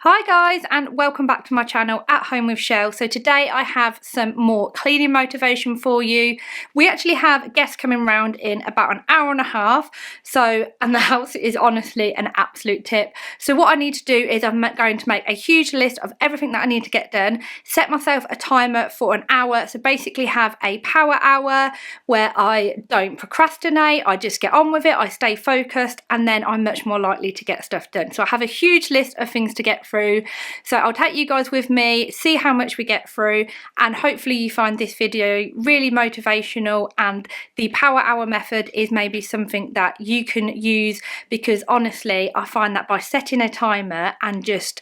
Hi guys, and welcome back to my channel At Home with Chelle. So today I have some more cleaning motivation for you. We actually have guests coming round in about an hour and a half, and the house is honestly an absolute tip. So what I need to do is I'm going to make a huge list of everything that I need to get done, set myself a timer for an hour, so basically have a power hour where I don't procrastinate, I just get on with it, I stay focused, and then I'm much more likely to get stuff done. So I have a huge list of things to get through, so I'll take you guys with me, see how much we get through, and hopefully you find this video really motivational and the power hour method is maybe something that you can use, because honestly I find that by setting a timer and just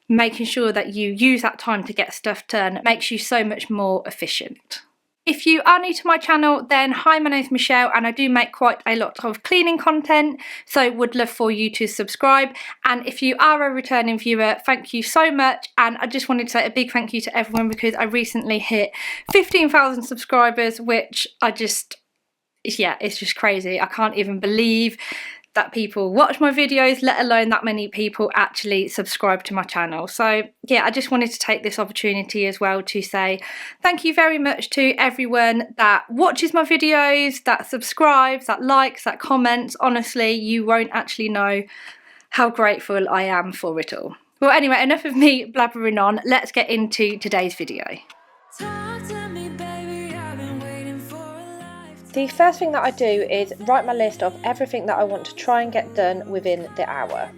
making sure that you use that time to get stuff done makes you so much more efficient. If you are new to my channel, then hi, my name is Michelle and I do make quite a lot of cleaning content, so would love for you to subscribe. And if you are a returning viewer, thank you so much. And I just wanted to say a big thank you to everyone, because I recently hit 15,000 subscribers, which it's just crazy. I can't even believe that people watch my videos, let alone that many people actually subscribe to my channel. So yeah, I just wanted to take this opportunity as well to say thank you very much to everyone that watches my videos, that subscribes, that likes, that comments. Honestly, you won't actually know how grateful I am for it all. Well, anyway, enough of me blabbering on. Let's get into today's video. The first thing that I do is write my list of everything that I want to try and get done within the hour.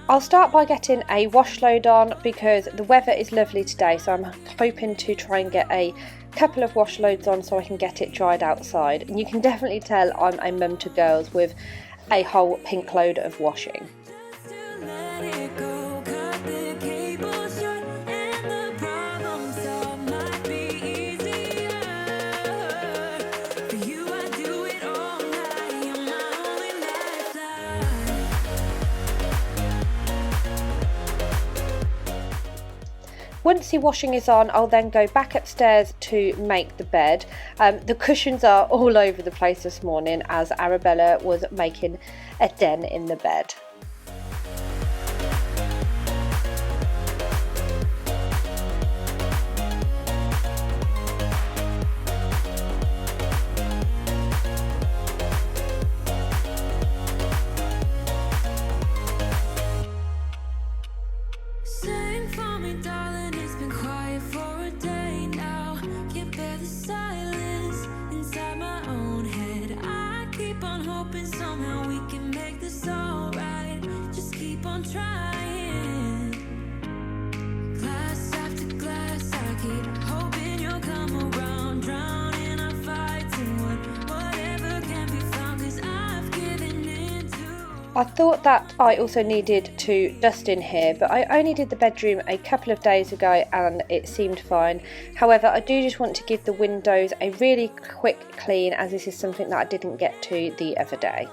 I'll start by getting a wash load on, because the weather is lovely today, so I'm hoping to try and get a couple of wash loads on so I can get it dried outside. And you can definitely tell I'm a mum to girls with a whole pink load of washing. Once the washing is on, I'll then go back upstairs to make the bed. The cushions are all over the place this morning as Arabella was making a den in the bed. I thought that I also needed to dust in here, but I only did the bedroom a couple of days ago and it seemed fine. However, I do just want to give the windows a really quick clean, as this is something that I didn't get to the other day.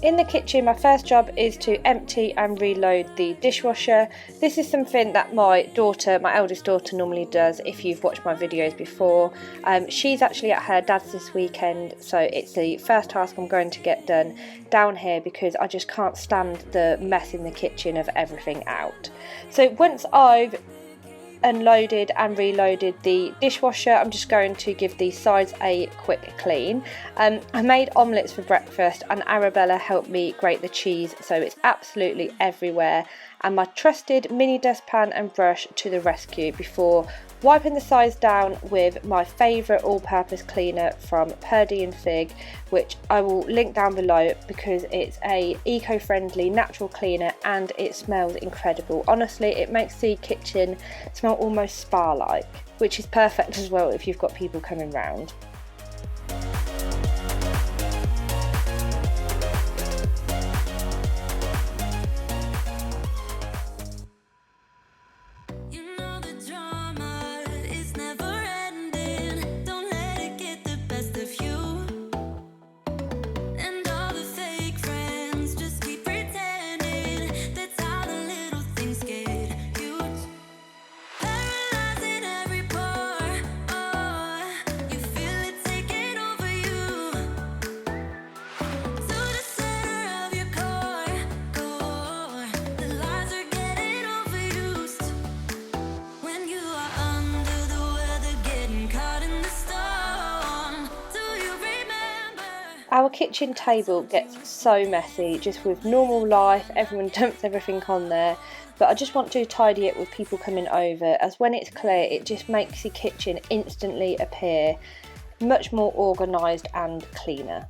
In the kitchen, my first job is to empty and reload the dishwasher. This is something that my eldest daughter normally does. If you've watched my videos before, she's actually at her dad's this weekend, so it's the first task I'm going to get done down here, because I just can't stand the mess in the kitchen of everything out. So once I've unloaded and reloaded the dishwasher, I'm just going to give the sides a quick clean. I made omelettes for breakfast and Arabella helped me grate the cheese, so it's absolutely everywhere, and my trusted mini dustpan and brush to the rescue before Wiping the sides down with my favourite all-purpose cleaner from Purdy and Fig, which I will link down below because it's a eco-friendly natural cleaner and it smells incredible. Honestly, it makes the kitchen smell almost spa-like, which is perfect as well if you've got people coming round. Our kitchen table gets so messy just with normal life, everyone dumps everything on there, but I just want to tidy it with people coming over, as when it's clear it just makes the kitchen instantly appear much more organised and cleaner.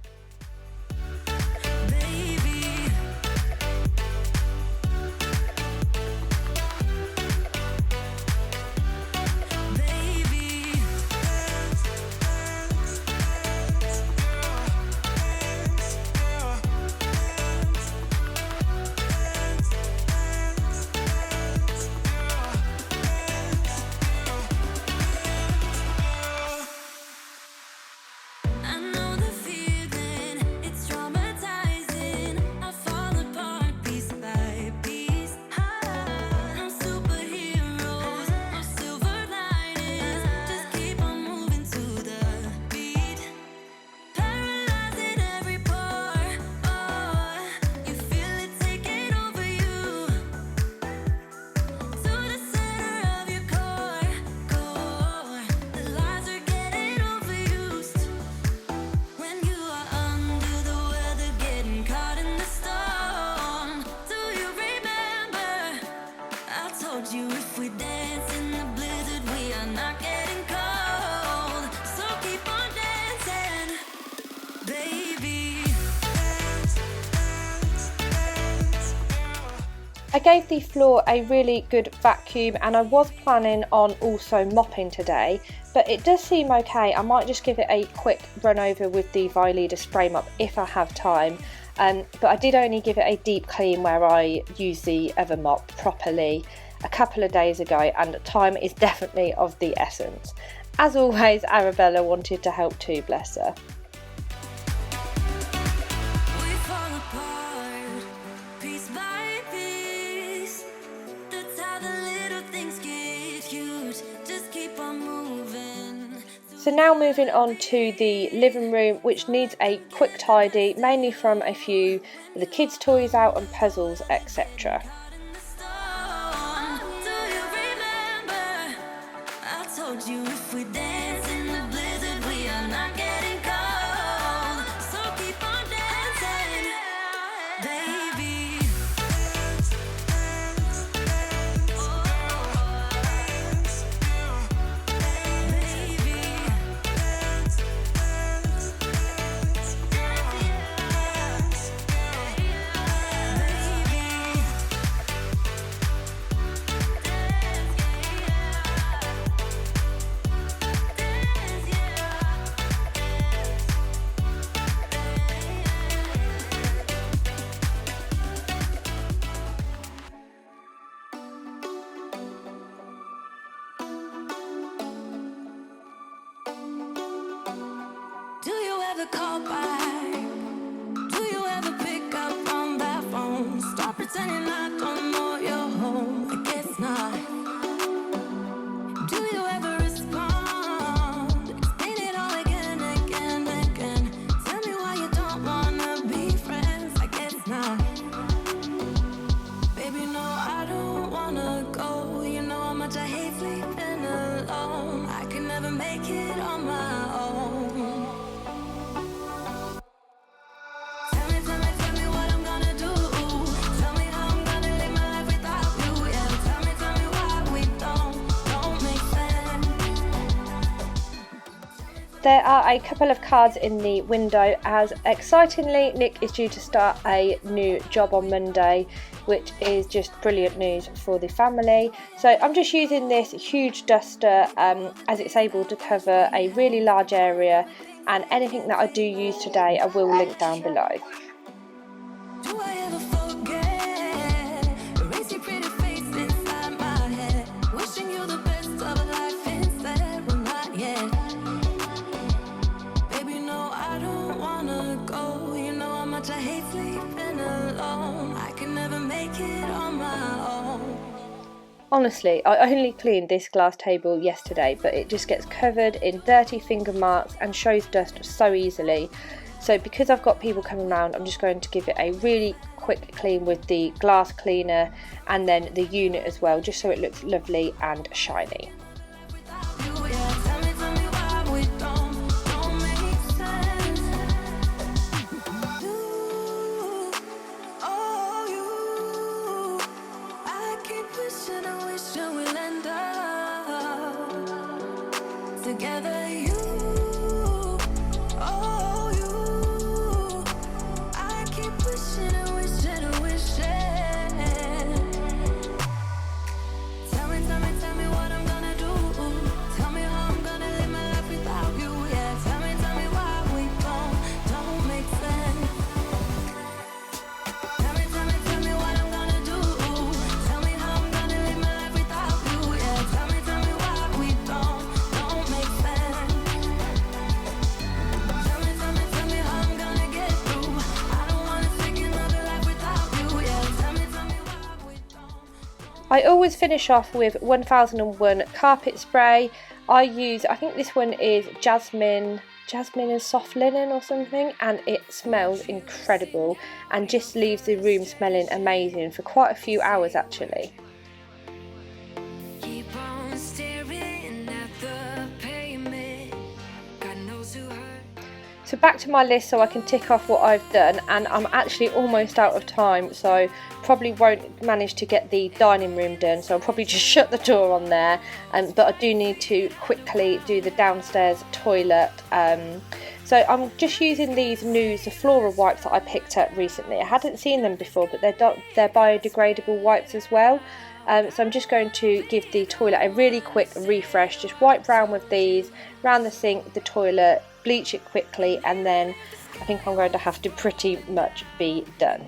I gave the floor a really good vacuum and I was planning on also mopping today, but it does seem okay. I might just give it a quick run over with the Violida spray mop if I have time, but I did only give it a deep clean where I used the other mop properly a couple of days ago, and time is definitely of the essence. As always, Arabella wanted to help too, bless her. So now moving on to the living room, which needs a quick tidy, mainly from a few of the kids' toys out and puzzles, etc. Call back? Do you ever pick up on that phone? Stop pretending I don't know you're home. I guess not. Do you ever respond? Explain it all again, again, again. Tell me why you don't wanna be friends. I guess not. Baby, no, I don't wanna go. You know how much I hate sleeping alone. I can never make it on my own. Tell me what I'm gonna do. Tell me how I'm There are a couple of cards in the window as excitingly Nick is due to start a new job on Monday, which is just brilliant news for the family. So I'm just using this huge duster as it's able to cover a really large area, and anything that I do use today I will link down below. Honestly, I only cleaned this glass table yesterday, but it just gets covered in dirty finger marks and shows dust so easily. So because I've got people coming around, I'm just going to give it a really quick clean with the glass cleaner and then the unit as well, just so it looks lovely and shiny. Together, I keep wishing and wishing and wishing. Tell me what I'm gonna do. Tell me how I'm gonna live my life without you. Yeah, tell me why we don't make sense. Tell me what I'm gonna do. Tell me how I'm gonna live my life without you. Yeah, tell me why we don't make sense. Tell me how I'm gonna get through. I don't wanna take another life without you. Yeah, tell me why we don't. I always finish off with 1001 carpet spray. I think this one is jasmine and soft linen or something, and it smells incredible and just leaves the room smelling amazing for quite a few hours actually. Keep on staring at the pavement. God knows who hurt. So back to my list so I can tick off what I've done, and I'm actually almost out of time, so probably won't manage to get the dining room done, so I'll probably just shut the door on there, but I do need to quickly do the downstairs toilet. So I'm just using these new Flora wipes that I picked up recently. I hadn't seen them before, but they're biodegradable wipes as well. So I'm just going to give the toilet a really quick refresh, just wipe round with these, round the sink, the toilet, bleach it quickly, and then I think I'm going to have to pretty much be done.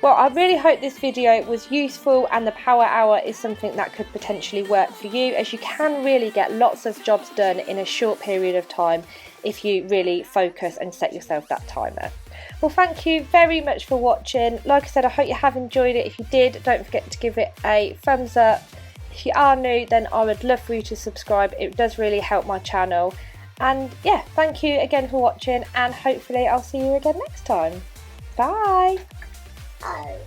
Well, I really hope this video was useful and the power hour is something that could potentially work for you, as you can really get lots of jobs done in a short period of time if you really focus and set yourself that timer. Well, thank you very much for watching. Like I said, I hope you have enjoyed it. If you did, don't forget to give it a thumbs up. If you are new, then I would love for you to subscribe. It does really help my channel. And yeah, thank you again for watching, and hopefully I'll see you again next time. Bye! Oh.